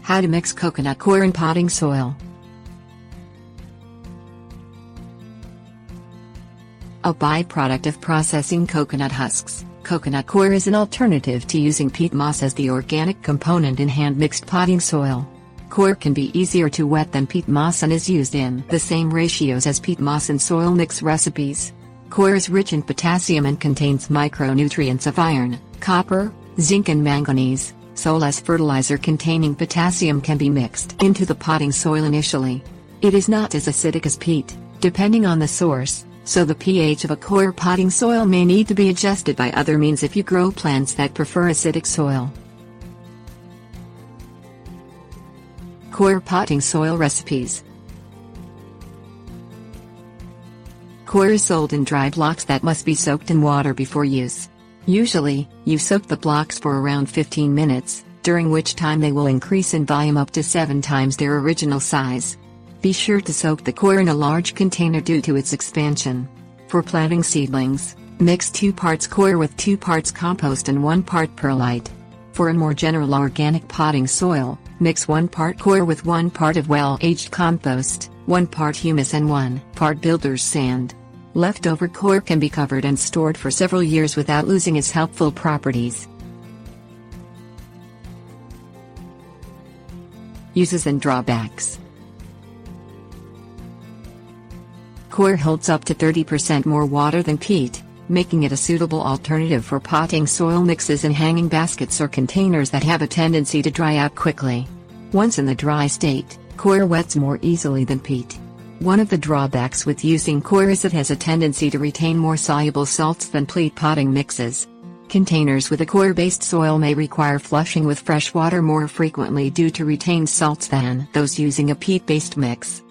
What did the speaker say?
How to mix coconut coir in potting soil. A byproduct of processing coconut husks, coconut coir is an alternative to using peat moss as the organic component in hand-mixed potting soil. Coir can be easier to wet than peat moss and is used in the same ratios as peat moss in soil mix recipes. Coir is rich in potassium and contains micronutrients of iron, copper, zinc and manganese, so less fertilizer containing potassium can be mixed into the potting soil initially. It is not as acidic as peat, depending on the source, so the pH of a coir potting soil may need to be adjusted by other means if you grow plants that prefer acidic soil. Coir potting soil recipes. Coir is sold in dry blocks that must be soaked in water before use. Usually, you soak the blocks for around 15 minutes, during which time they will increase in volume up to 7 times their original size. Be sure to soak the coir in a large container due to its expansion. For planting seedlings, mix 2 parts coir with 2 parts compost and 1 part perlite. For a more general organic potting soil, mix 1 part coir with 1 part of well-aged compost, 1 part humus and 1 part builder's sand. Leftover coir can be covered and stored for several years without losing its helpful properties. Uses and drawbacks. Coir holds up to 30% more water than peat, making it a suitable alternative for potting soil mixes in hanging baskets or containers that have a tendency to dry out quickly. Once in the dry state, coir wets more easily than peat. One of the drawbacks with using coir is it has a tendency to retain more soluble salts than peat potting mixes. Containers with a coir-based soil may require flushing with fresh water more frequently due to retained salts than those using a peat-based mix.